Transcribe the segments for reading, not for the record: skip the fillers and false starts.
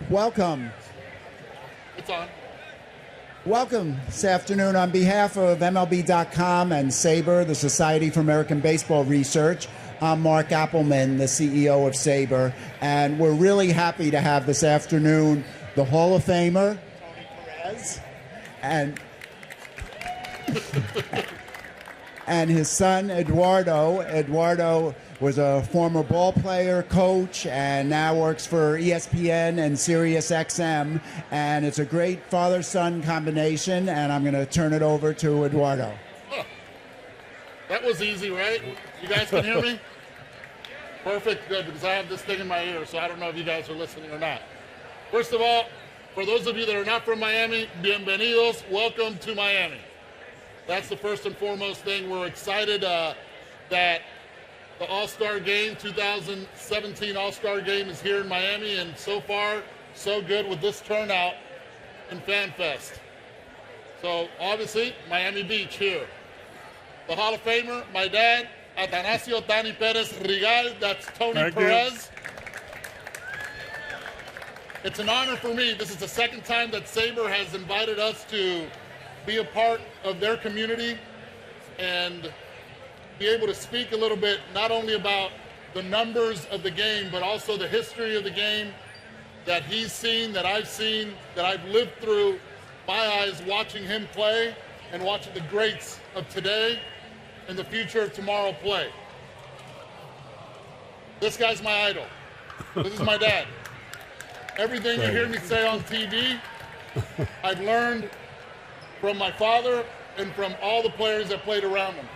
Welcome. It's on. Welcome this afternoon on behalf of MLB.com and SABR, the Society for American Baseball Research. I'm Mark Appelman, the CEO of SABR, and we're really happy to have this afternoon the Hall of Famer, Tony Perez, and his son, Eduardo. Eduardo was a former ball player, coach, and now works for ESPN and Sirius XM. And it's a great father-son combination, and I'm going to turn it over to Eduardo. Huh. That was easy, right? You guys can hear me? Perfect, good, because I have this thing in my ear, so I don't know if you guys are listening or not. First of all, for those of you that are not from Miami, bienvenidos, welcome to Miami. That's the first and foremost thing. We're excited that the All-Star Game, 2017 All-Star Game is here in Miami, and so far, so good with this turnout in FanFest. So, obviously, Miami Beach here. The Hall of Famer, my dad, Atanasio Tony Perez Rigal, that's Tony Perez. It's an honor for me. This is the second time that SABR has invited us to be a part of their community and be able to speak a little bit, not only about the numbers of the game, but also the history of the game that he's seen, that I've lived through my eyes watching him play and watching the greats of today and the future of tomorrow play. This guy's my idol. This is my dad. Everything you hear me say on TV, I've learned from my father and from all the players that played around him.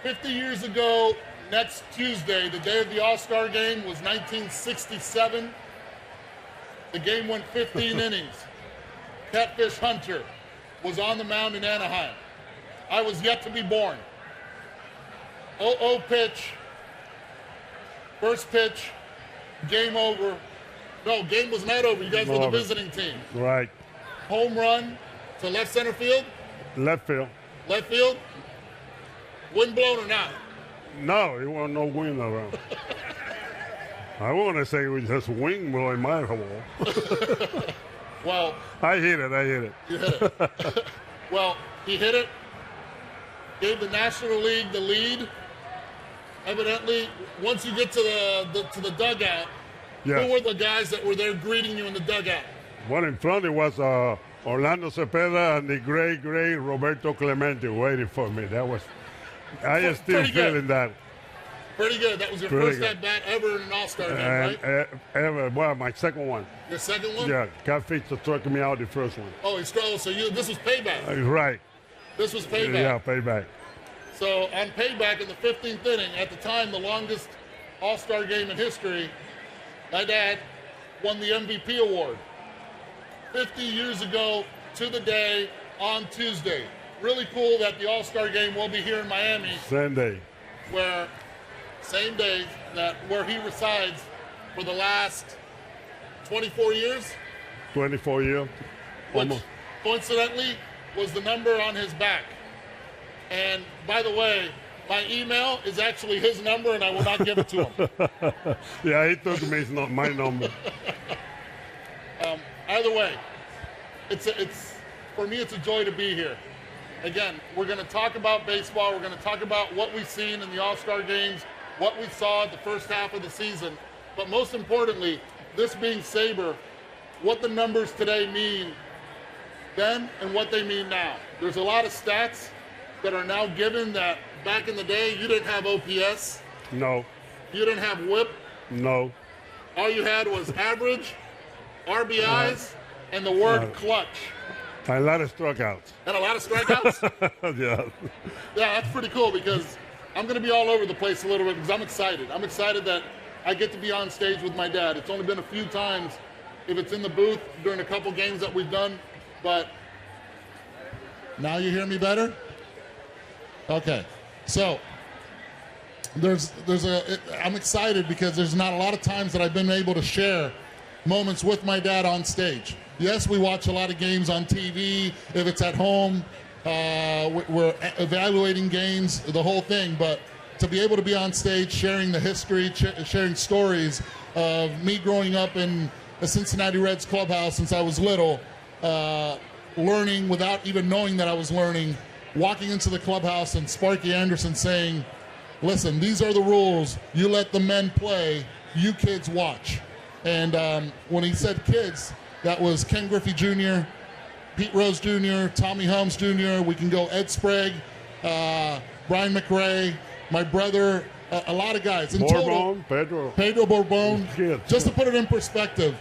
50 years ago, next Tuesday, the day of the All-Star Game was 1967. The game went 15 innings. Catfish Hunter was on the mound in Anaheim. I was yet to be born. 0-0 pitch, first pitch, game over. No, game was not over. You guys were the visiting team. Right. Home run to left center field? Left field. Left field? Wind blown or not? No, there wasn't no wind around. I want to say it was just wind blowing my hole. Well, I hit it. You hit it. Well, he hit it, gave the National League the lead. Evidently, once you get to the dugout, yes. Who were the guys that were there greeting you in the dugout? One in front, it was Orlando Cepeda and the great Roberto Clemente waiting for me. That was, I am still feeling that. Pretty good. That was your first at-bat ever in an All-Star game, right? Ever. Well, my second one. Your second one? Yeah, Catfish struck me out the first one. Oh, he struck. So this was payback. Right. This was payback. Yeah, payback. So on payback in the 15th inning, at the time the longest All-Star game in history, my dad won the MVP award. 50 years ago to the day on Tuesday. Really cool that the All-Star game will be here in Miami. Same day. Same day where he resides for the last 24 years. 24 years. Which coincidentally was the number on his back. And by the way, my email is actually his number and I will not give it to him. Yeah, he took me, it's not my number. Either way, for me it's a joy to be here. Again, we're going to talk about baseball. We're going to talk about what we've seen in the All-Star games, what we saw at the first half of the season. But most importantly, this being SABR, what the numbers today mean then and what they mean now. There's a lot of stats that are now given that back in the day, you didn't have OPS. No. You didn't have WHIP. No. All you had was average, RBIs, and the word clutch. A lot of strikeouts. And a lot of strikeouts? Yeah. Yeah, that's pretty cool because I'm going to be all over the place a little bit because I'm excited. I'm excited that I get to be on stage with my dad. It's only been a few times if it's in the booth during a couple games that we've done, but now you hear me better? Okay. So I'm excited because there's not a lot of times that I've been able to share moments with my dad on stage. Yes, we watch a lot of games on TV. If it's at home, we're evaluating games, the whole thing. But to be able to be on stage, sharing the history, sharing stories of me growing up in the Cincinnati Reds clubhouse since I was little, learning without even knowing that I was learning, walking into the clubhouse and Sparky Anderson saying, listen, these are the rules. You let the men play. You kids watch. And when he said kids, that was Ken Griffey Jr., Pete Rose Jr., Tommy Helms Jr., we can go Ed Sprague, Brian McRae, my brother, a lot of guys. In Bourbon, total, Pedro Bourbon. Kids. Just to put it in perspective,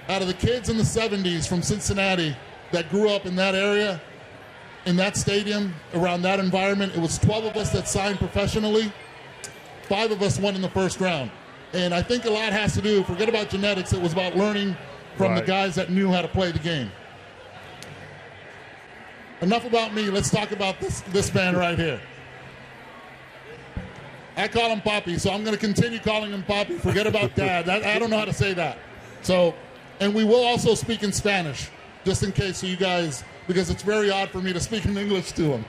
out of the kids in the 70s from Cincinnati that grew up in that area, in that stadium, around that environment, it was 12 of us that signed professionally. 5 of us won in the first round. And I think a lot has to do, forget about genetics, it was about learning from the guys that knew how to play the game. Enough about me. Let's talk about this man right here. I call him Papi, so I'm going to continue calling him Papi. Forget about Dad. I don't know how to say that. So, and we will also speak in Spanish, just in case so you guys, because it's very odd for me to speak in English to him.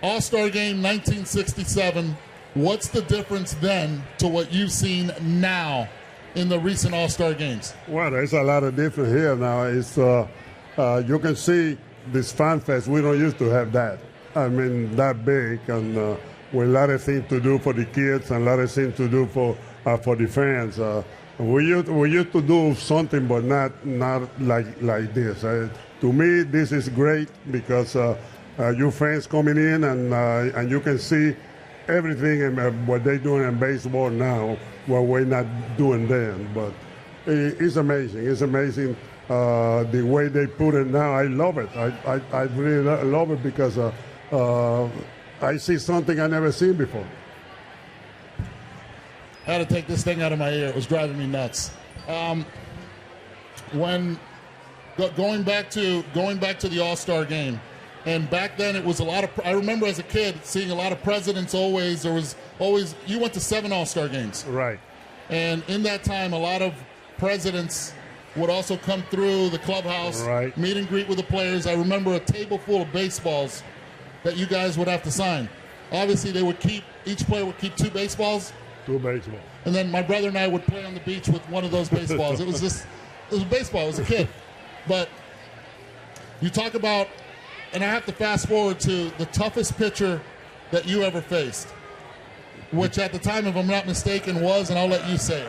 All-Star Game 1967. What's the difference then to what you've seen now in the recent All-Star Games? Well, there's a lot of difference here now. It's you can see this FanFest. We don't used to have that. I mean, that big, and with a lot of things to do for the kids and a lot of things to do for the fans. We used to do something, but not like this. To me, this is great because you fans coming in and you can see everything and what they're doing in baseball now, what we're not doing then. But it's amazing. It's amazing the way they put it now. I love it. I really love it because I see something I never seen before. I had to take this thing out of my ear. It was driving me nuts. When going back to the All-Star Game, and back then it was a lot of. I remember as a kid seeing a lot of presidents. Always there was always. You went to 7 All-Star games, right? And in that time, a lot of presidents would also come through the clubhouse, right, meet and greet with the players. I remember a table full of baseballs that you guys would have to sign. Obviously, they would keep, each player would keep 2 baseballs. 2 baseballs. And then my brother and I would play on the beach with one of those baseballs. It was a baseball. I was a kid. But you talk about, and I have to fast forward to the toughest pitcher that you ever faced, which at the time, if I'm not mistaken, was, and I'll let you say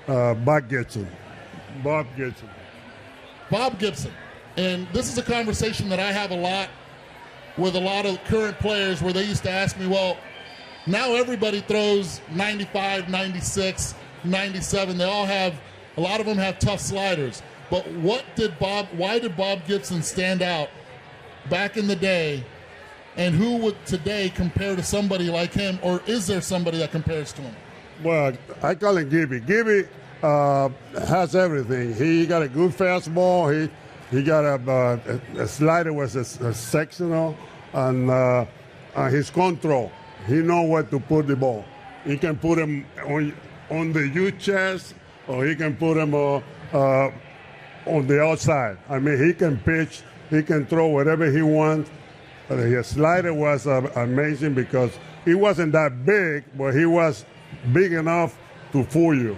it. Bob Gibson. Bob Gibson. Bob Gibson. And this is a conversation that I have a lot with a lot of current players where they used to ask me, well, now everybody throws 95, 96, 97. They all have, a lot of them have tough sliders. But why did Bob Gibson stand out back in the day, and who would today compare to somebody like him, or is there somebody that compares to him? Well, I call him Gibby. Gibby has everything. He got a good fastball. He got a slider was a sectional, and his control. He know where to put the ball. He can put him on the U chest, or he can put him on the outside. I mean, he can pitch. He can throw whatever he wants. His slider was amazing because he wasn't that big, but he was big enough to fool you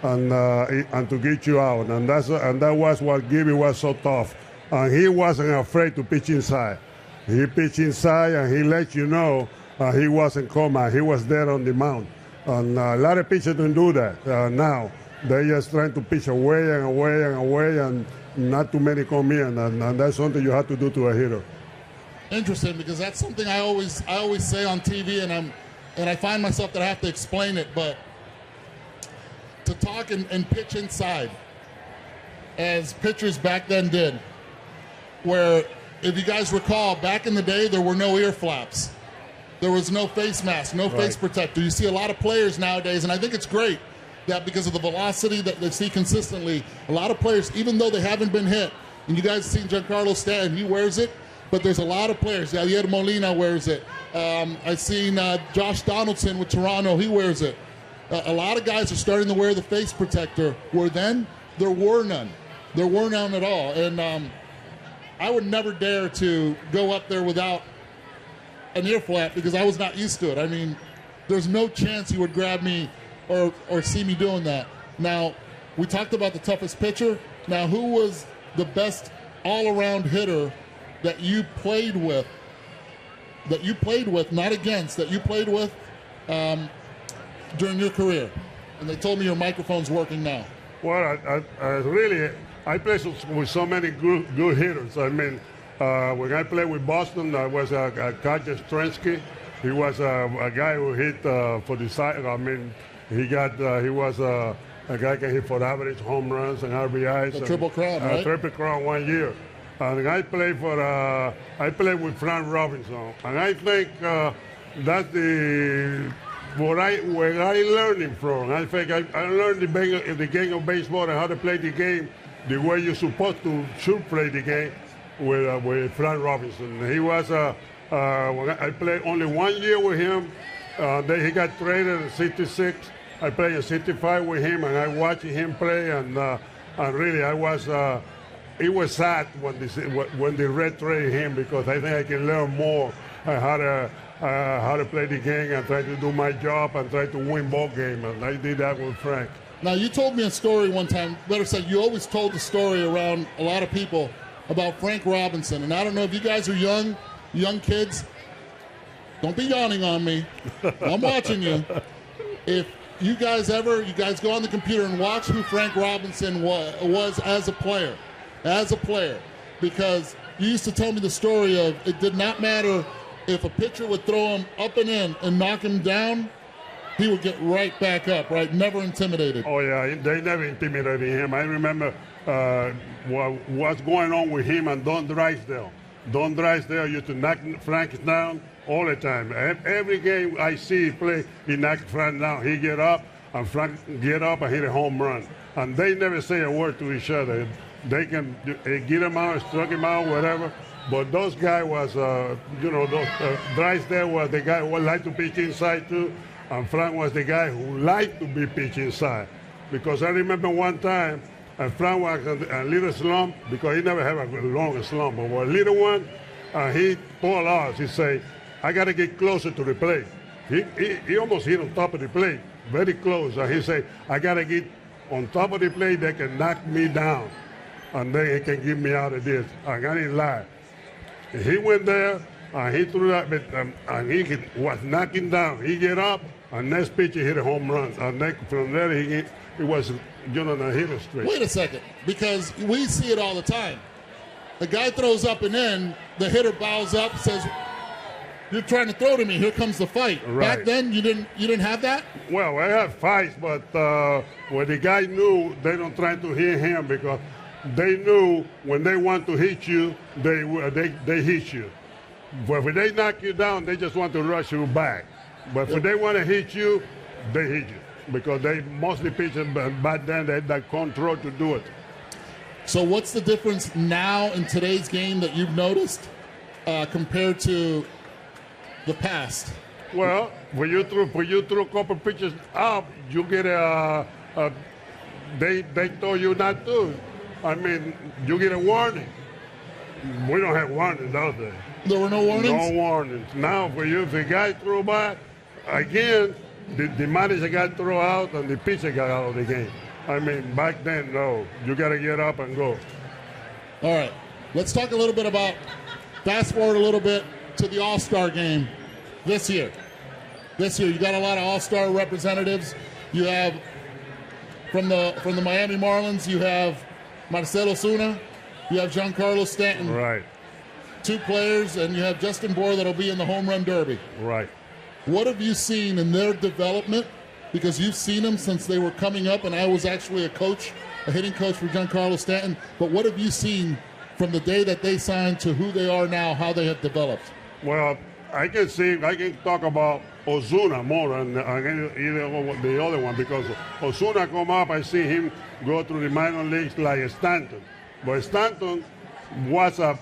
and to get you out. And that was what Gibby was so tough. And he wasn't afraid to pitch inside. He pitched inside, and he let you know he wasn't coming. He was there on the mound. And a lot of pitchers don't do that now. They're just trying to pitch away and away and away, and not too many come in. And that's something you have to do to a hitter. Interesting, because that's something I always say on TV, and I find myself that I have to explain it. But to talk and pitch inside, as pitchers back then did, where if you guys recall, back in the day there were no ear flaps, there was no face mask, no face protector. You see a lot of players nowadays, and I think it's great that because of the velocity that they see consistently, a lot of players, even though they haven't been hit, and you guys have seen Giancarlo Stanton, he wears it. But there's a lot of players. Yadier Molina wears it. I've seen Josh Donaldson with Toronto. He wears it. A lot of guys are starting to wear the face protector, where then there were none. There were none at all. And I would never dare to go up there without an ear flap because I was not used to it. I mean, there's no chance he would grab me or see me doing that. Now, we talked about the toughest pitcher. Now, who was the best all-around hitter that you played with? Not against, that you played with during your career? And they told me your microphone's working now. Well, I played with so many good hitters. I mean, when I played with Boston, I was a Katja Strensky. He was a guy who hit for the side. I mean, he was a guy can hit for average home runs and RBIs. The Triple Crown, right? Triple Crown 1 year. And I played with Frank Robinson. And I think that's where I learned from. I think I learned the game of baseball and how to play the game the way you're supposed to should play the game with Frank Robinson. He was I played only 1 year with him. Then he got traded in '66. I played in '65 with him, and I watched him play. And really, it was sad when the Red traded him, because I think I can learn more how to play the game and try to do my job and try to win ball game. And I did that with Frank. Now, you told me a story one time. Better said, you always told the story around a lot of people about Frank Robinson. And I don't know if you guys are young kids. Don't be yawning on me. I'm watching you. If you guys go on the computer and watch who Frank Robinson was as a player, because you used to tell me the story of it did not matter if a pitcher would throw him up and in and knock him down, he would get right back up, right? Never intimidated. Oh, yeah, they never intimidated him. I remember what's going on with him and Don Drysdale. Don Drysdale used to knock Frank down all the time. Every game I see he play, he knocks Frank down. He get up, and Frank get up and hit a home run. And they never say a word to each other. They can get him out, struck him out, whatever. But those guys was, Drysdale was the guy who liked to pitch inside too. And Frank was the guy who liked to be pitched inside. Because I remember one time, and Frank was a little slump, because he never had a long slump, but a little one, he told us, he said, I got to get closer to the plate. He almost hit on top of the plate, very close. And he said, I got to get on top of the plate that can knock me down, and then he can get me out of this. I didn't lie. He went there, and he threw that, and he was knocking down. He get up, and next pitch he hit a home run. And then from there, he was a hitter straight. Wait a second, because we see it all the time. The guy throws up and in, the hitter bows up, says, "You're trying to throw to me. Here comes the fight." Right. Back then, you didn't have that? Well, I had fights, but when the guy knew, they don't try to hit him, because they knew when they want to hit you, they hit you. But when they knock you down, they just want to rush you back. But when they want to hit you, they hit you, because they mostly pitch, back then they had that control to do it. So what's the difference now in today's game that you've noticed compared to the past? Well, when you throw a couple pitches up, you get they told you not to. I mean, you get a warning. We don't have warnings out there. There were no warnings? No warnings. Now, if the guy threw by, again, the manager got thrown out and the pitcher got out of the game. I mean, back then, no. You got to get up and go. All right. Let's talk a little bit about, fast forward a little bit to the All-Star game this year. You got a lot of All-Star representatives. You have, from the Miami Marlins, you have Marcell Ozuna, you have Giancarlo Stanton. Right. Two players, and you have Justin Bour that'll be in the Home Run Derby. Right. What have you seen in their development? Because you've seen them since they were coming up, and I was actually a hitting coach for Giancarlo Stanton. But what have you seen from the day that they signed to who they are now, how they have developed? Well, I can talk about Ozuna more than either the other one, because Ozuna come up, I see him go through the minor leagues like Stanton. But Stanton was a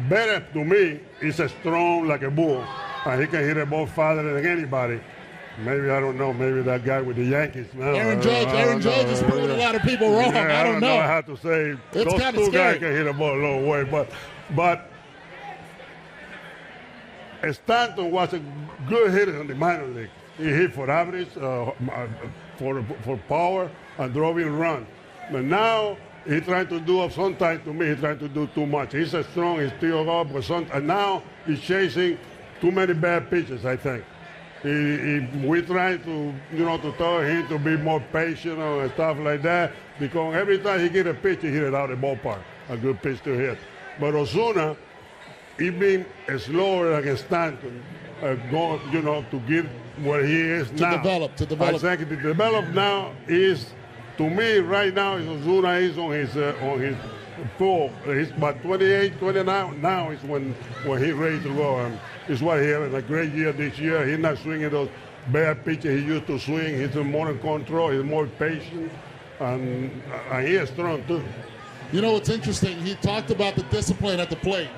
better, to me, he's a strong like a bull. And he can hit a ball farther than anybody. Maybe, I don't know, maybe that guy with the Yankees. Aaron Judge is proving a lot of people wrong. Yeah, I don't know. I have to say, It's those two scary. guys can hit a ball a long way. But Stanton was a good hitter in the minor league. He hit for average, for power, and driving run. But now he's trying to do, sometimes to me, he's trying to do too much. He's a strong, he's still up, but and now he's chasing too many bad pitches, I think. We try to, to tell him to be more patient and stuff like that, because every time he get a pitch, he hit it out of the ballpark, a good pitch to hit. But Ozuna, he been slower than Stanton, to get where he is now. To develop. Exactly. To develop now is, to me, right now, Ozuna is on his full. He's about 28, 29. Now is when he's ready to go. It's what he having a great year this year. He's not swinging those bad pitches he used to swing. He's more in control. He's more patient, and he is strong too. You know what's interesting? He talked about the discipline at the plate.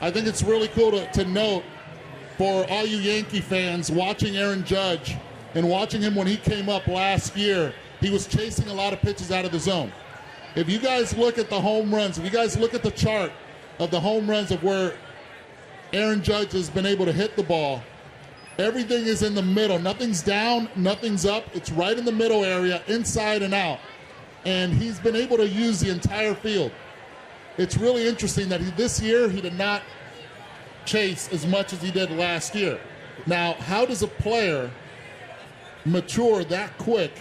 I think it's really cool to note for all you Yankee fans watching Aaron Judge and watching him when he came up last year. He was chasing a lot of pitches out of the zone. If you guys look at the home runs, if you guys look at the chart of the home runs of where Aaron Judge has been able to hit the ball, everything is in the middle. Nothing's down, nothing's up. It's right in the middle area, inside and out. And he's been able to use the entire field. It's really interesting that this year he did not chase as much as he did last year. Now, how does a player mature that quick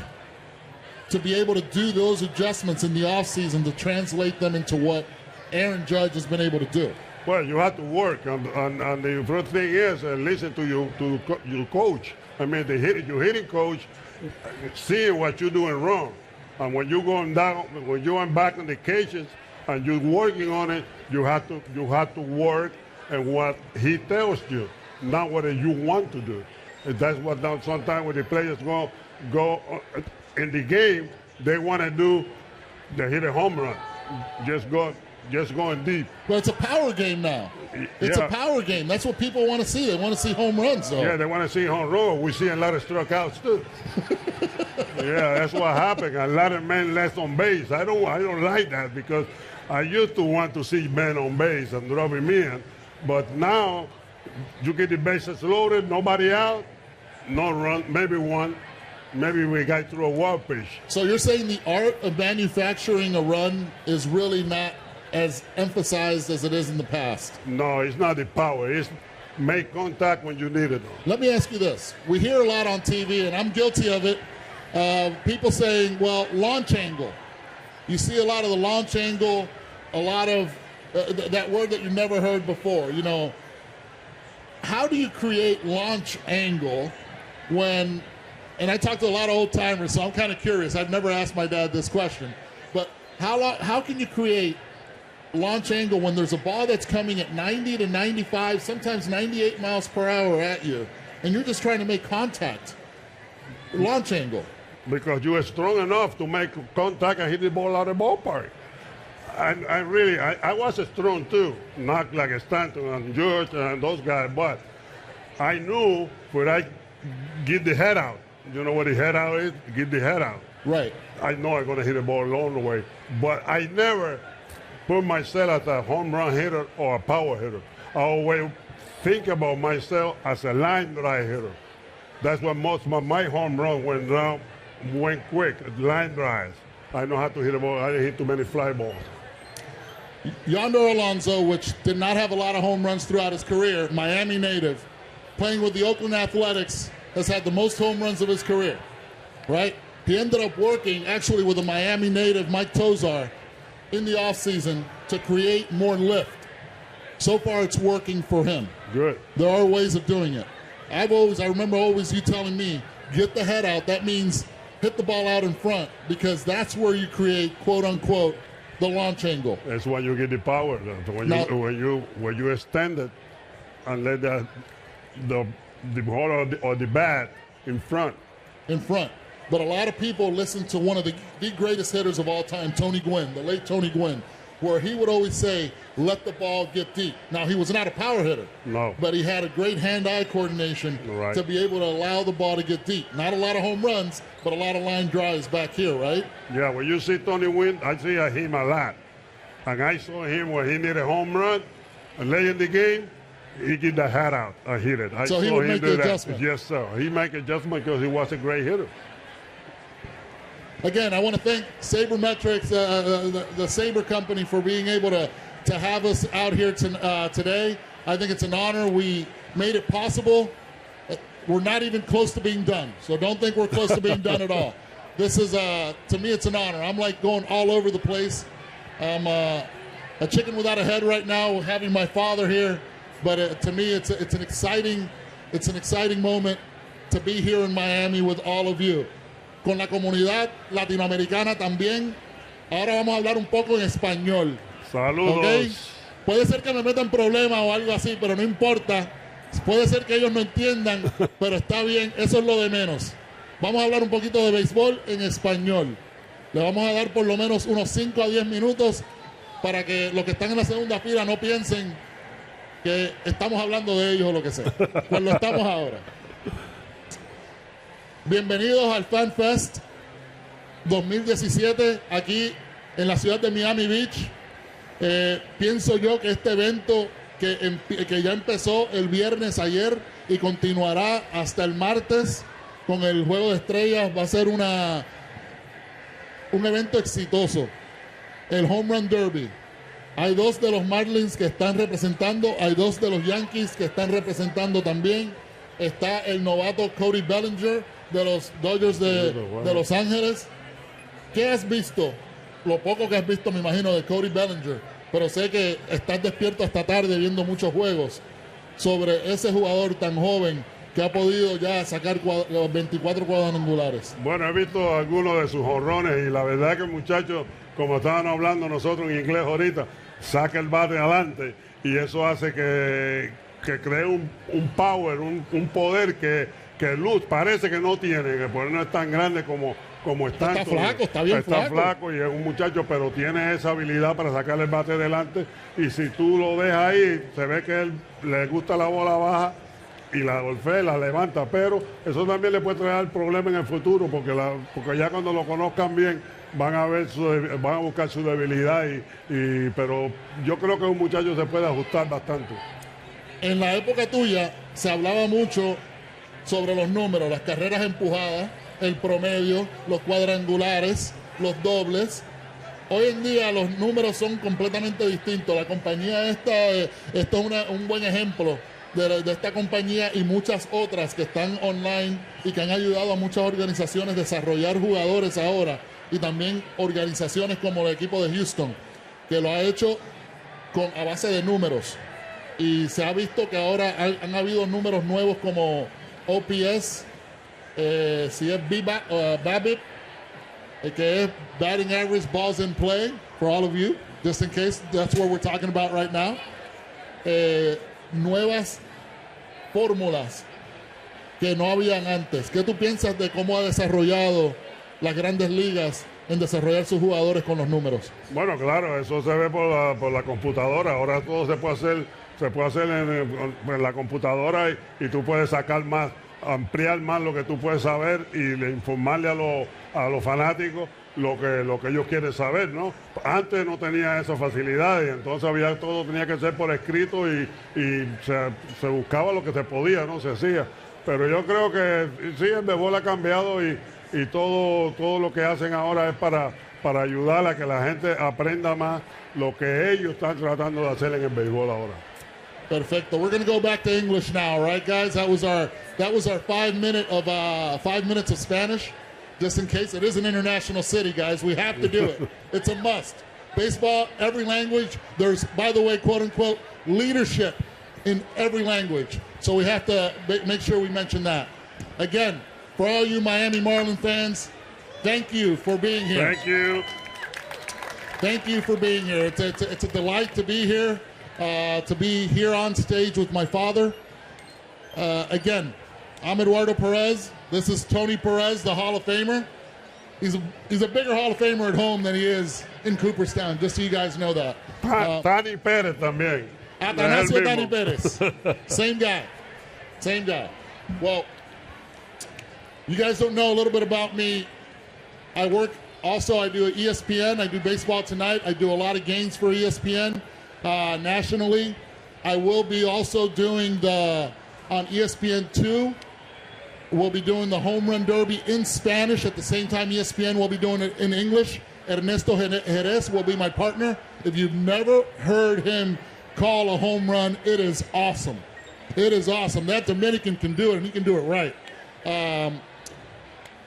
to be able to do those adjustments in the offseason to translate them into what Aaron Judge has been able to do? Well, you have to work, and the first thing is listen to your coach. I mean, your hitting coach, seeing what you're doing wrong, and when you're going down, when you're back in the cages, and you're working on it, you have to work and what he tells you, not what you want to do. And that's what now sometimes when the players go in the game, they want to hit a home run, just going deep. But it's a power game now. It's a power game. That's what people want to see. They want to see home runs, though. Yeah, they want to see home runs. We see a lot of strikeouts too. Yeah, that's what happened. A lot of men left on base. I don't like that, because I used to want to see men on base and driving me in, but now you get the bases loaded, nobody out, no run, maybe one. Maybe we got through a wild pitch. So you're saying the art of manufacturing a run is really not as emphasized as it is in the past? No, it's not the power. It's make contact when you need it. Let me ask you this. We hear a lot on TV, and I'm guilty of it, people saying, well, launch angle. You see a lot of the launch angle, a lot of that word that you never heard before. How do you create launch angle when, and I talk to a lot of old timers, so I'm kind of curious. I've never asked my dad this question, but how can you create launch angle when there's a ball that's coming at 90 to 95, sometimes 98 miles per hour at you, and you're just trying to make contact? Launch angle. Because you are strong enough to make contact and hit the ball out of the ballpark. I was strong too, not like a Stanton and George and those guys, but I knew when I get the head out. You know what the head out is? Get the head out. Right. I know I'm going to hit the ball along the way, but I never put myself as a home run hitter or a power hitter. I always think about myself as a line drive hitter. That's what most of my home run went quick, line drives. I know how to hit a ball. I didn't hit too many fly balls. Yonder Alonso, which did not have a lot of home runs throughout his career, Miami native, playing with the Oakland Athletics, has had the most home runs of his career, right? He ended up working actually with a Miami native, Mike Tozar, in the offseason to create more lift. So far, it's working for him. Good. There are ways of doing it. I remember always you telling me, get the head out. That means hit the ball out in front, because that's where you create, quote unquote, the launch angle. That's why you get the power. When you extend it and let the ball or the bat in front. In front. But a lot of people listen to one of the greatest hitters of all time, Tony Gwynn, the late Tony Gwynn, where he would always say, let the ball get deep. Now, he was not a power hitter. No. But he had a great hand-eye coordination to be able to allow the ball to get deep. Not a lot of home runs, but a lot of line drives back here, right? Yeah, when you see Tony Gwynn, I see him a lot. And I saw him when he needed a home run and late in the game, he get the hat out and hit it. So he would make the adjustment. Yes, sir. He make adjustment because he was a great hitter. Again, I want to thank Sabermetrics, the Saber company, for being able to have us out here today. I think it's an honor. We made it possible. We're not even close to being done, so don't think we're close to being done at all. This is, to me, it's an honor. I'm like going all over the place. I'm a chicken without a head right now, having my father here. But to me, it's an exciting moment to be here in Miami with all of you. Con la comunidad latinoamericana también. Ahora vamos a hablar un poco en español. Saludos. ¿Okay? Puede ser que me metan problemas o algo así, pero no importa. Puede ser que ellos no entiendan, pero está bien, eso es lo de menos. Vamos a hablar un poquito de béisbol en español. Le vamos a dar por lo menos unos 5 a 10 minutos para que los que están en la segunda fila no piensen que estamos hablando de ellos o lo que sea. Pues lo estamos ahora. Bienvenidos al FanFest 2017 aquí en la ciudad de Miami Beach. Pienso yo que este evento que ya empezó el viernes ayer y continuará hasta el martes con el Juego de Estrellas va a ser un evento exitoso. El Home Run Derby. Hay 2 de los Marlins que están representando, hay 2 de los Yankees que están representando también. Está el novato Cody Bellinger de los Dodgers de Los Ángeles. ¿Qué has visto? Lo poco que has visto, me imagino, de Cody Bellinger, pero sé que estás despierto hasta tarde viendo muchos juegos sobre ese jugador tan joven que ha podido ya sacar los 24 cuadrangulares. Bueno, he visto algunos de sus jonrones y la verdad que el muchacho, como estaban hablando nosotros en inglés ahorita, saca el bate adelante y eso hace que cree un power, un poder que Luz parece que no tiene, que por no es tan grande como está. Está flaco, está bien flaco. Está flaco y es un muchacho, pero tiene esa habilidad para sacar el bate adelante y si tú lo dejas ahí, se ve que él le gusta la bola baja y la golpea, la levanta, pero eso también le puede traer problemas en el futuro porque ya cuando lo conozcan bien van a buscar su debilidad pero yo creo que un muchacho se puede ajustar bastante. En la época tuya se hablaba mucho sobre los números, las carreras empujadas, el promedio, los cuadrangulares, los dobles. Hoy en día los números son completamente distintos. La compañía esto es un buen ejemplo de esta compañía y muchas otras que están online y que han ayudado a muchas organizaciones a desarrollar jugadores ahora y también organizaciones como el equipo de Houston, que lo ha hecho a base de números. Y se ha visto que ahora han habido números nuevos como OPS, si es BABIP, que es Batting Average Balls in Play, for all of you, just in case that's what we're talking about right now. Nuevas fórmulas que no habían antes. ¿Qué tú piensas de cómo ha desarrollado las grandes ligas en desarrollar sus jugadores con los números? Bueno, claro, eso se ve por la computadora. Ahora todo se puede hacer en la computadora y tú puedes sacar más, ampliar más lo que tú puedes saber y informarle a los fanáticos lo que ellos quieren saber, ¿no? Antes no tenía esa facilidad y entonces todo tenía que ser por escrito y se buscaba lo que se podía, ¿no? Se hacía. Pero yo creo que sí, el béisbol ha cambiado y todo lo que hacen ahora es para ayudar a que la gente aprenda más lo que ellos están tratando de hacer en el béisbol ahora. Perfecto. We're going to go back to English now, right, guys? That was our 5 minutes of Spanish. Just in case it is an international city, guys, we have to do it. It's a must. Baseball, every language. There's, by the way, quote unquote, leadership in every language. So we have to make sure we mention that. Again, for all you Miami Marlins fans, thank you for being here. Thank you. Thank you for being here. It's a delight to be here on stage with my father. Again, I'm Eduardo Perez. This is Tony Perez, the Hall of Famer. He's a bigger Hall of Famer at home than he is in Cooperstown, just so you guys know that. Tony Perez también. Atanasio Tony Perez. Same guy. Well, you guys don't know a little bit about me. I do at ESPN. I do Baseball Tonight. I do a lot of games for ESPN nationally. I will be also doing on ESPN2, we'll be doing the Home Run Derby in Spanish. At the same time, ESPN will be doing it in English. Ernesto Jerez will be my partner. If you've never heard him call a home run, it is awesome. It is awesome. That Dominican can do it, and he can do it right.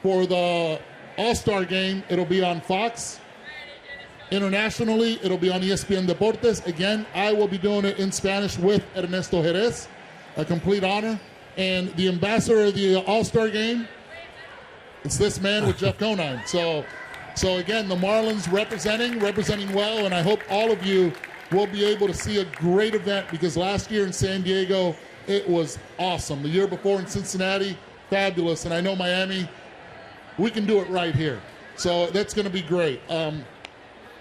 For the All-Star game, it'll be on Fox. Internationally, it'll be on ESPN Deportes. Again, I will be doing it in Spanish with Ernesto Jerez, a complete honor. And the ambassador of the All-Star game, it's this man with Jeff Conine. So again, the Marlins representing well, and I hope all of you will be able to see a great event, because last year in San Diego, it was awesome. The year before in Cincinnati, fabulous. And I know Miami, we can do it right here. So that's going to be great.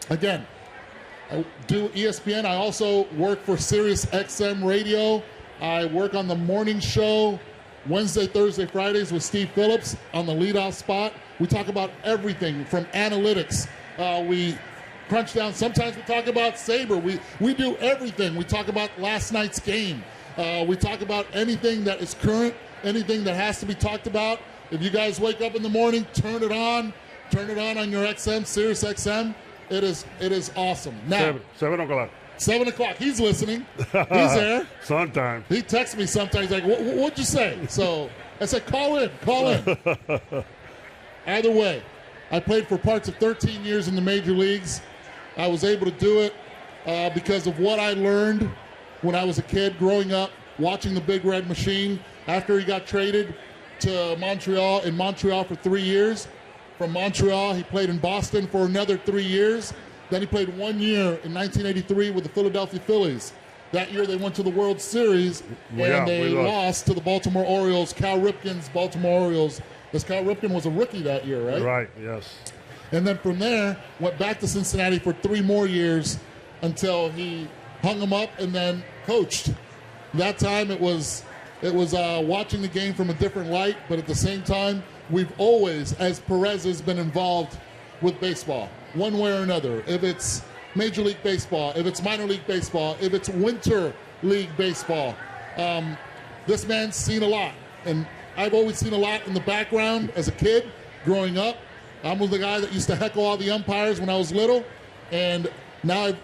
Again, I do ESPN. I also work for Sirius XM Radio. I work on the morning show Wednesday, Thursday, Fridays with Steve Phillips on the leadoff spot. We talk about everything from analytics. We crunch down. Sometimes we talk about SABR. We do everything. We talk about last night's game. We talk about anything that is current, anything that has to be talked about. If you guys wake up in the morning, turn it on your XM, Sirius XM. It is awesome. Now, 7 o'clock. 7 o'clock. He's listening. He's there. Sometimes. He texts me sometimes like, what'd you say? So I said, call in. Either way, I played for parts of 13 years in the major leagues. I was able to do it because of what I learned when I was a kid growing up, watching the Big Red Machine. After he got traded to Montreal, in Montreal for 3 years. From Montreal, he played in Boston for another 3 years. Then he played 1 year in 1983 with the Philadelphia Phillies. That year they went to the World Series, and they lost to the Baltimore Orioles, Cal Ripken's Baltimore Orioles, because Cal Ripken was a rookie that year, right? Right, yes. And then from there, went back to Cincinnati for 3 more years until he hung him up and then coached. That time it was watching the game from a different light, but at the same time, we've always, as Perez has been involved with baseball, one way or another. If it's Major League Baseball, if it's minor league baseball, if it's winter league baseball, this man's seen a lot. And I've always seen a lot in the background as a kid growing up. I'm the guy that used to heckle all the umpires when I was little, and now I've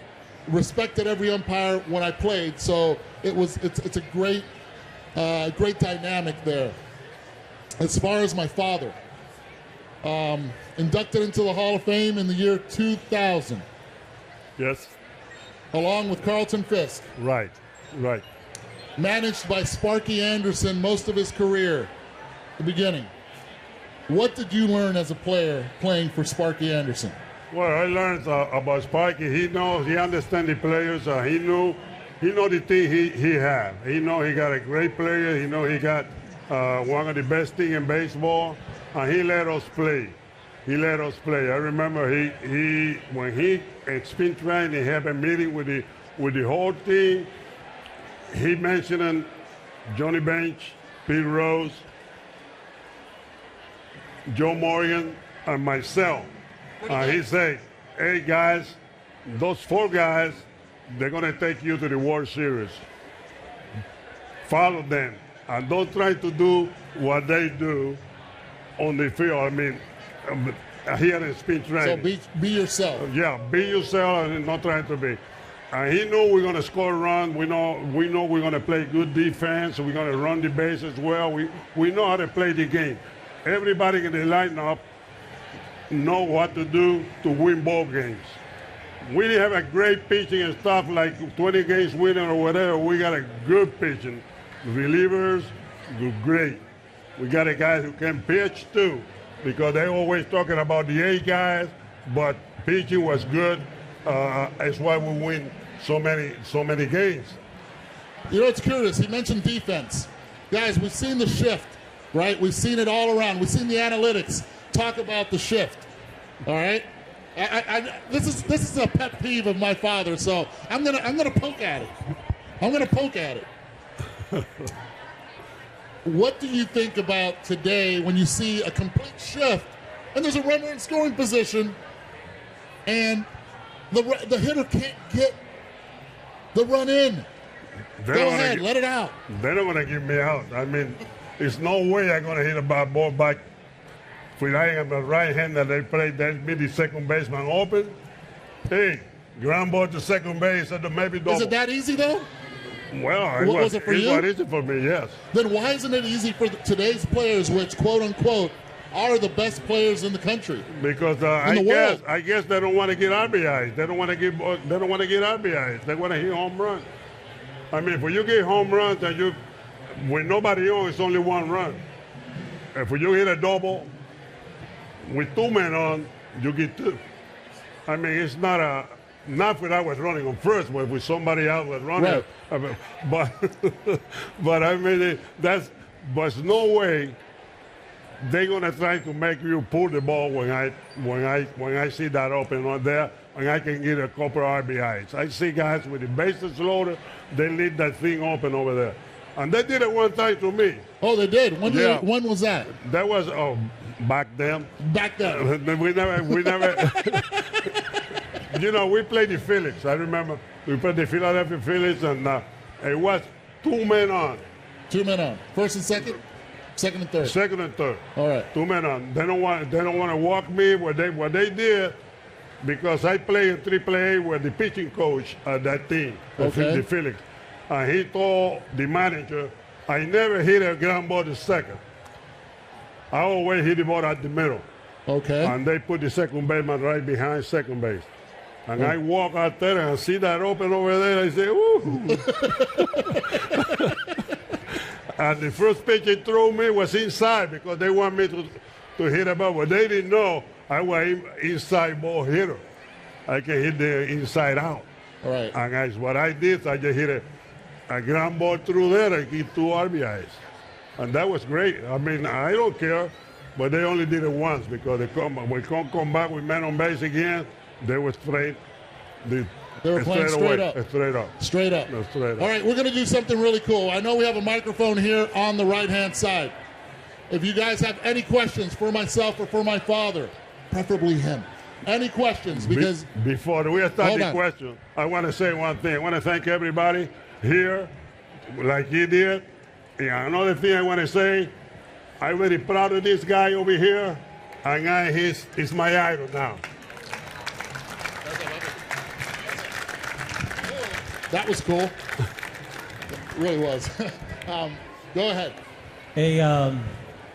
respected every umpire when I played. So it's a great dynamic there. As far as my father, inducted into the Hall of Fame in the year 2000. Yes. Along with Carlton Fisk. Right. Managed by Sparky Anderson most of his career, the beginning. What did you learn as a player playing for Sparky Anderson? Well, I learned about Sparky. He understands the players. He know the thing he had. He know he got a great player. He know he got one of the best things in baseball, and he let us play. I remember when he in spring training, he had a meeting with the whole team. He mentioned Johnny Bench, Pete Rose, Joe Morgan, and myself. He said, "Hey guys, those 4 guys, they're gonna take you to the World Series. Follow them, and don't try to do what they do on the field. I mean, here in spring training. So be yourself. Yeah, be yourself and not trying to be." And he knew we're gonna score a run. We know we're gonna play good defense. We're gonna run the bases well. We know how to play the game. Everybody in the lineup know what to do to win ball games. We didn't have a great pitching and stuff like 20 games winning or whatever. We got a good pitching. Relievers, great. We got a guy who can pitch too, because they always talking about the 8 guys, but pitching was good. That's why we win so many games. You know, it's curious. He mentioned defense. Guys, we've seen the shift, right? We've seen it all around. We've seen the analytics talk about the shift. All right. This is a pet peeve of my father, so I'm gonna poke at it. What do you think about today when you see a complete shift and there's a runner in scoring position and the hitter can't get the run in? Go ahead, let it out. They're not going to give me out. I mean, there's no way I'm going to hit a ball back. If I am a right-hander, they play, that be the second baseman open. Hey, ground ball to second base, and maybe double. Is it that easy, though? Well, was it for you? It was easy for me, yes. Then why isn't it easy for today's players, which, quote-unquote, are the best players in the country? Because I guess they don't want to get RBIs. They don't want to get RBIs. They want to hit home runs. I mean, if you get home runs and with nobody on, it's only one run. If you hit a double with two men on, you get two. I mean, it's not when I was running on first, but with somebody else was running. Right. But I mean, there's no way they're gonna try to make you pull the ball when I see that open on there, and I can get a couple RBIs. I see guys with the bases loaded, they leave that thing open over there. And they did it one time to me. Oh, they did? When was that? That was back then. Back then. we never you know, we played the Phillies. I remember we played the Philadelphia Phillies, and it was two men on. Two men on. First and second? Second and third. Second and third. All right. Two men on. They don't want to walk me. What they did, because I played in AAA with the pitching coach at that team, the Phillies. And he told the manager, I never hit a ground ball to second. I always hit the ball at the middle. Okay. And they put the second baseman right behind second base. And I walk out there and see that open over there. I say, ooh. And the first pitch they threw me was inside because they want me to hit a ball. But they didn't know I was inside ball hitter. I can hit the inside out. All right. And that's what I did. I just hit a ground ball through there and get two RBIs. And that was great. I mean, I don't care, but they only did it once because we can't come back with men on base again. They were straight. They were playing straight up. Straight up. Straight up. No, straight up. All right, we're going to do something really cool. I know we have a microphone here on the right-hand side. If you guys have any questions for myself or for my father, preferably him, any questions, because... Before we start the question, I want to say one thing. I want to thank everybody here, like you did. And another thing I want to say, I'm very proud of this guy over here, and he's my idol now. That was cool. It really was. Go ahead. Hey,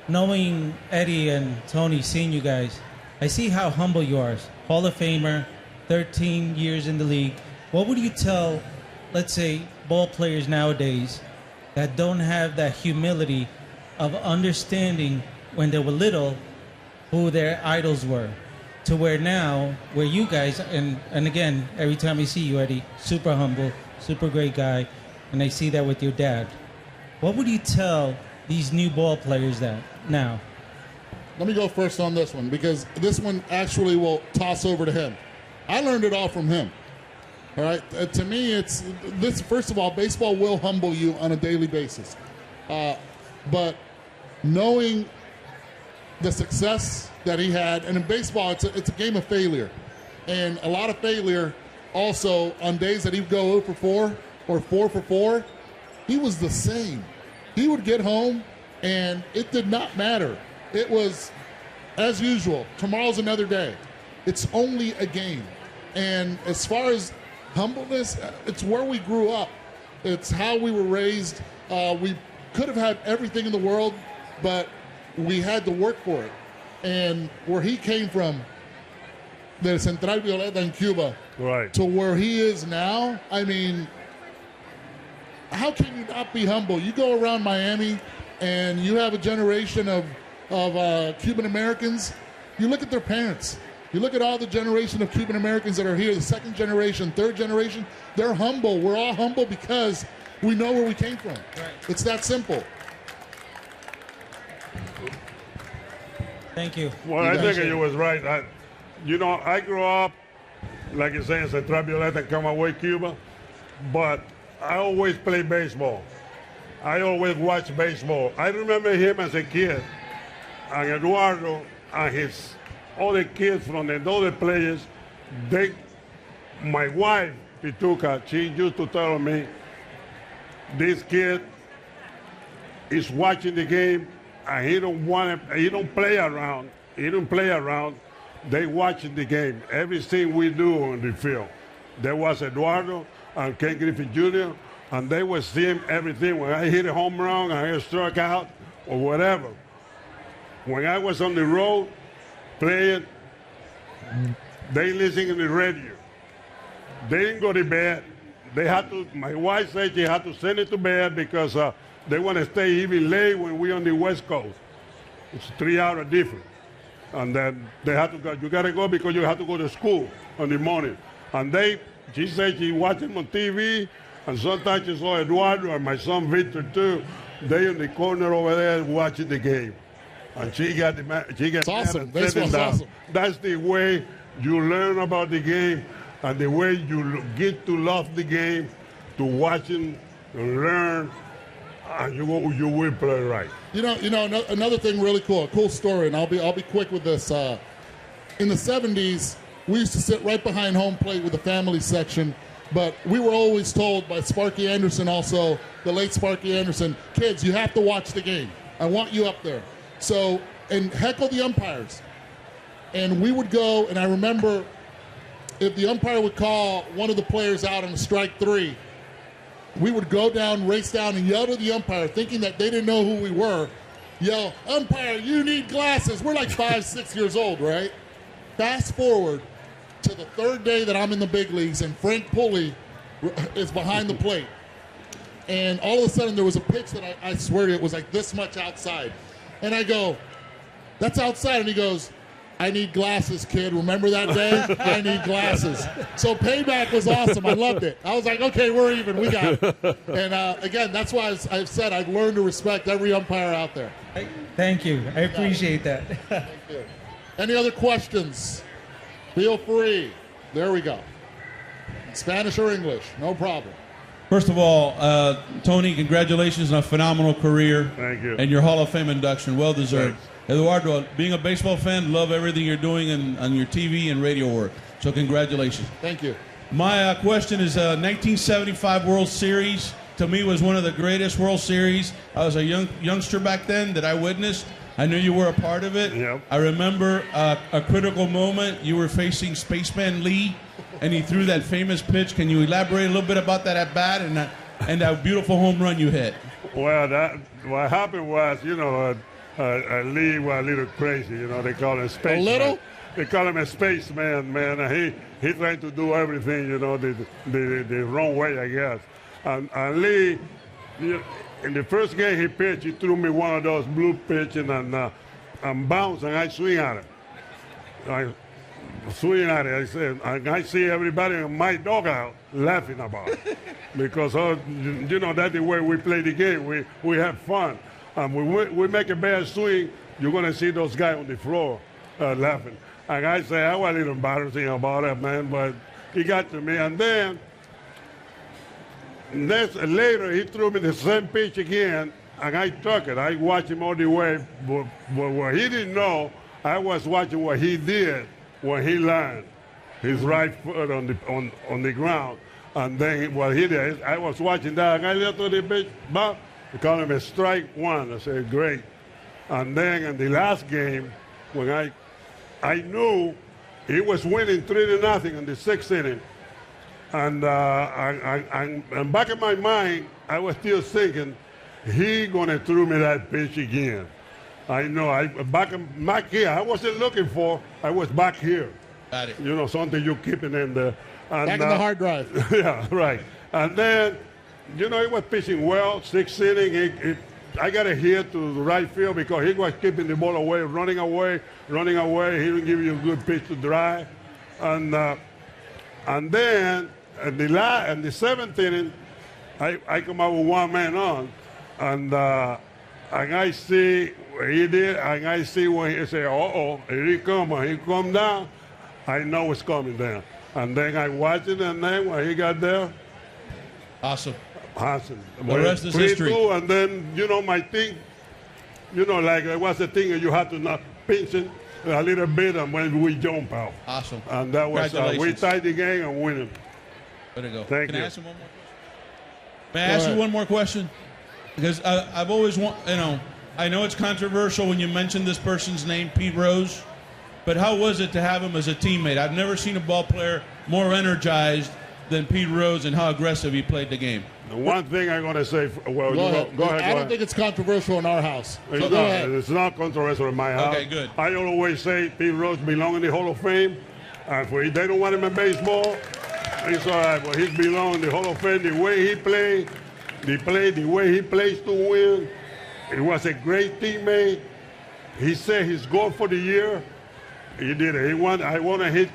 knowing Eddie and Tony, seeing you guys, I see how humble you are. Hall of Famer, 13 years in the league. What would you tell, let's say, ball players nowadays that don't have that humility of understanding when they were little who their idols were, to where now, where you guys, and again, every time I see you, Eddie, super humble, super great guy, and I see that with your dad. What would you tell these new ball players that now? Let me go first on this one, because this one actually will toss over to him. I learned it all from him. All right, to me, it's this. First of all, baseball will humble you on a daily basis, but knowing the success that he had, and in baseball, it's a game of failure, and a lot of failure. Also, on days that he'd go 0 for 4 or 4 for 4, he was the same. He would get home, and it did not matter. It was, as usual, tomorrow's another day. It's only a game, and as far as humbleness, it's where we grew up. It's how we were raised. We could have had everything in the world, but we had to work for it. And where he came from, the Central Violeta in Cuba, right, to where he is now, I mean, how can you not be humble? You go around Miami, and you have a generation of Cuban Americans. You look at their parents. You look at all the generation of Cuban Americans that are here, the second generation, third generation, they're humble. We're all humble because we know where we came from. Right. It's that simple. Thank you. Well, I think you was right. I grew up, like you say, in Central Violeta and Camagüey, Cuba, but I always played baseball. I always watched baseball. I remember him as a kid, and Eduardo and his other kids from the other players, my wife, Pituca, she used to tell me, this kid is watching the game, and he don't play around. He don't play around. They watching the game. Everything we do on the field. There was Eduardo and Ken Griffey Jr., and they were seeing everything. When I hit a home run, I struck out, or whatever. When I was on the road playing, they listen to the radio. They didn't go to bed. They had to. My wife said she had to send it to bed because they want to stay even late when we're on the West Coast. It's 3 hours different. And then they had to go. You got to go because you have to go to school in the morning. And she said she watched him on TV, and sometimes she saw Eduardo and my son Victor too. They in the corner over there watching the game. And she got It's awesome. Baseball's awesome. That's the way you learn about the game, and the way you get to love the game, to watching, to learn, and you will play right. You know, another thing really cool, a cool story, and I'll be quick with this. In the 70s, we used to sit right behind home plate with the family section, but we were always told by Sparky Anderson, also the late Sparky Anderson, kids, you have to watch the game. I want you up there. So, and heckle the umpires. And we would go, and I remember if the umpire would call one of the players out on a strike 3, we would go down, race down, and yell to the umpire, thinking that they didn't know who we were. Yell, umpire, you need glasses. We're like 5, 6 years old, right? Fast forward to the 3rd day that I'm in the big leagues, and Frank Pulley is behind the plate. And all of a sudden, there was a pitch that I swear to you, it was like this much outside. And I go, that's outside. And he goes, I need glasses, kid. Remember that day? I need glasses. So payback was awesome. I loved it. I was like, okay, we're even. We got it. And again, that's why I've said I've learned to respect every umpire out there. Thank you. I appreciate that. Thank you. Any other questions? Feel free. There we go. Spanish or English, no problem. First of all, Tony, congratulations on a phenomenal career. Thank you. And your Hall of Fame induction, well deserved. Thanks. Eduardo, being a baseball fan, love everything you're doing on your TV and radio work. So congratulations. Thank you. My question is 1975 World Series. To me, was one of the greatest World Series. I was a youngster back then that I witnessed. I knew you were a part of it. Yep. I remember a critical moment. You were facing Spaceman Lee, and he threw that famous pitch. Can you elaborate a little bit about that at bat and that beautiful home run you hit? Well, what happened was, Lee was a little crazy. They call him spaceman. A little? They call him a spaceman, man. And he tried to do everything, the wrong way, I guess. And Lee, in the first game he pitched, he threw me one of those blue pitches and bounced, and I swing at it. I said, and I see everybody in my dugout laughing about it. Because, that's the way we play the game. We have fun. And when we make a bad swing, you're going to see those guys on the floor laughing. And I say, I was a little embarrassing about it, man, but he got to me. And then, later, he threw me the same pitch again, and I took it. I watched him all the way. But what he didn't know, I was watching what he did when he landed his right foot on the ground. And then what he did, I was watching that, and I looked at the pitch, bop, they call him a strike 1. I said, great. And then in the last game, when I knew he was winning 3-0 in the 6th inning. And back in my mind, I was still thinking, he gonna throw me that pitch again. I know, back here, I wasn't looking for, I was back here. Got it. Something you keeping in the... And, Back in the hard drive. Yeah, right. And then, he was pitching well, 6th inning. I got a hit to the right field because he was keeping the ball away, running away. He didn't give you a good pitch to drive. And then, in the 7th inning, I come out with one man on, and I see what he did, and I see when he said, here he come. When he come down, I know it's coming down. And then I watched it, and then when he got there, Awesome. The rest is history. And then, my thing, like it was the thing you had to not pinch it a little bit, and when we jump out. Awesome. And that was, we tied the game and win it. Way to go. Thank Can you. I ask him one more May I ask you one more question? Because I've always I know it's controversial when you mention this person's name, Pete Rose, but how was it to have him as a teammate? I've never seen a ball player more energized than Pete Rose and how aggressive he played the game. The one thing I'm going to say, well, go ahead. I don't think it's controversial in our house. So go ahead. It's not controversial in my house. Okay, good. I always say Pete Rose belongs in the Hall of Fame. And if they don't want him in baseball, it's all right. But he belongs in the Hall of Fame. The way he played, the way he plays to win. He was a great teammate. He said his goal for the year. He did it. I want to hit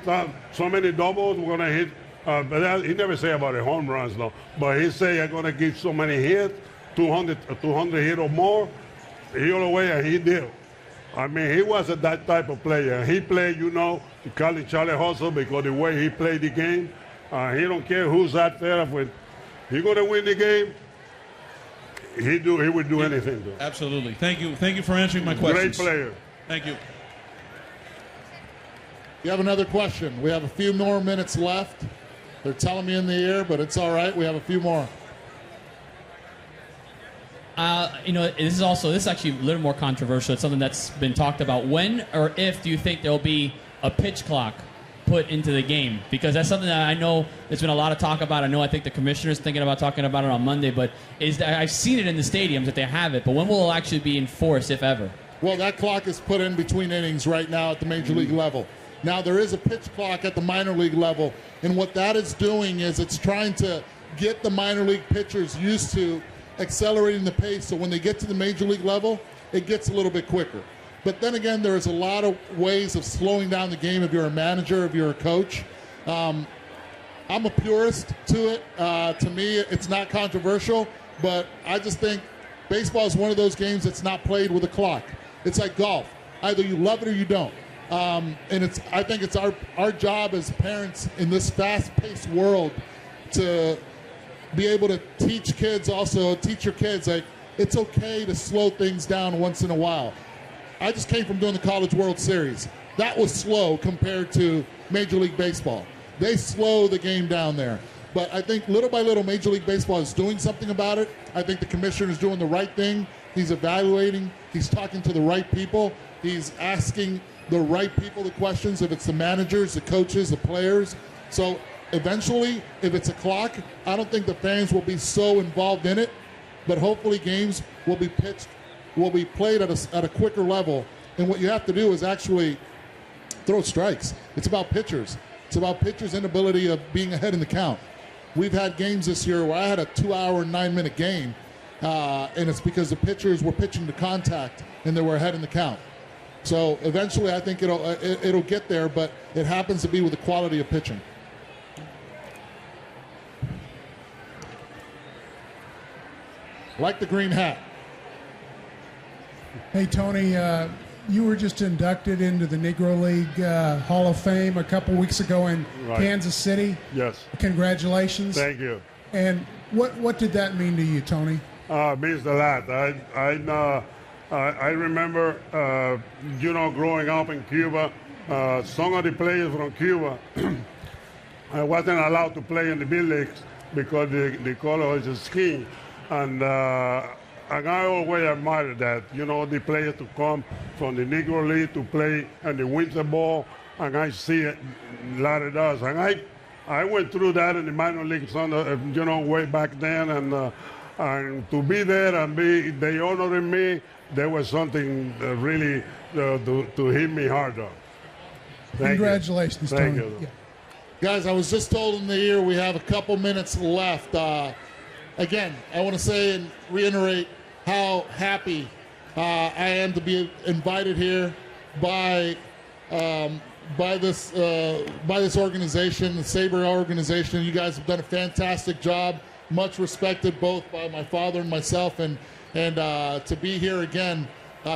so many doubles. We're going to hit. But he never say about the home runs, though. But he say I'm going to give so many hits, 200 hits or more. He all the way, and he did. I mean, he wasn't that type of player. He played, to call it Charlie Hustle because the way he played the game. He don't care who's out there. If he's going to win the game, he would do anything. Though. Absolutely. Thank you for answering my questions. Great player. Thank you. You have another question. We have a few more minutes left. They're telling me in the air, but it's all right. We have a few more. This is actually a little more controversial. It's something that's been talked about. When or if do you think there'll be a pitch clock put into the game? Because that's something that I know there's been a lot of talk about. I think the commissioner's thinking about talking about it on Monday, but I've seen it in the stadiums that they have it, but when will it actually be enforced, if ever? Well, that clock is put in between innings right now at the major league level. Now, there is a pitch clock at the minor league level, and what that is doing is it's trying to get the minor league pitchers used to accelerating the pace, so when they get to the major league level, it gets a little bit quicker. But then again, there's a lot of ways of slowing down the game if you're a manager, if you're a coach. I'm a purist to it. To me, it's not controversial, but I just think baseball is one of those games that's not played with a clock. It's like golf. Either you love it or you don't. And I think it's our job as parents in this fast-paced world to be able to teach your kids, like, it's okay to slow things down once in a while. I just came from doing the College World Series. That was slow compared to Major League Baseball. They slow the game down there. But I think little by little, Major League Baseball is doing something about it. I think the commissioner is doing the right thing. He's evaluating. He's talking to the right people. He's asking the right people the questions, if it's the managers, the coaches, the players. So eventually, if it's a clock, I don't think the fans will be so involved in it, but hopefully games will be played at a quicker level. And what you have to do is actually throw strikes. It's about pitchers. It's about pitchers' inability of being ahead in the count. We've had games this year where I had a 2-hour, 9-minute game, and it's because the pitchers were pitching to contact and they were ahead in the count. So eventually, I think it'll get there, but it happens to be with the quality of pitching. Like the green hat. Hey, Tony, you were just inducted into the Negro League Hall of Fame a couple weeks ago in Kansas City. Yes. Congratulations. Thank you. And what did that mean to you, Tony? It means a lot. I remember, growing up in Cuba, some of the players from Cuba, I wasn't allowed to play in the big leagues because the color of his skin. And I always admired that, the players to come from the Negro League to play in the winter ball, and I see it, a lot of us. And I went through that in the minor leagues, way back then, and to be there and they honoring me, there was something really to hit me harder. Congratulations, Tony. Thank you. Yeah. Guys, I was just told in the ear we have a couple minutes left. Again, I want to say and reiterate how happy I am to be invited here by this organization, the SABR organization. You guys have done a fantastic job, much respected both by my father and myself, and to be here again,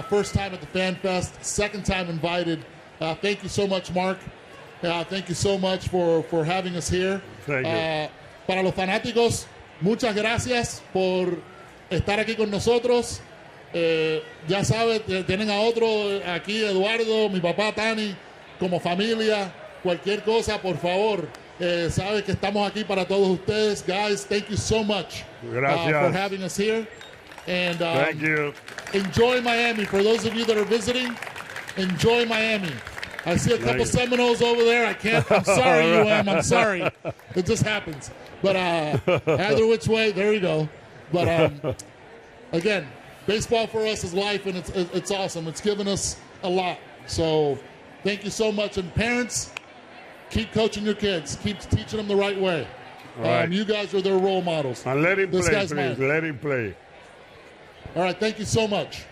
first time at the FanFest, second time invited. Thank you so much, Mark. Thank you so much for having us here. Thank you. Para los fanáticos, muchas gracias por estar aquí con nosotros. Ya sabes, tienen a otro aquí, Eduardo, mi papá Tani, como familia. Cualquier cosa, por favor, Sabe que estamos aquí para todos ustedes. Guys, thank you so much for having us here. And thank you. Enjoy Miami. For those of you that are visiting, enjoy Miami. I see a couple Seminoles over there. I'm sorry, UM. I'm sorry. It just happens. But either which way, there you go. But again, baseball for us is life, and it's awesome. It's given us a lot. So thank you so much. And parents, keep coaching your kids. Keep teaching them the right way. You guys are their role models. And let him this play, guy's please. mine. Let him play. All right. Thank you so much.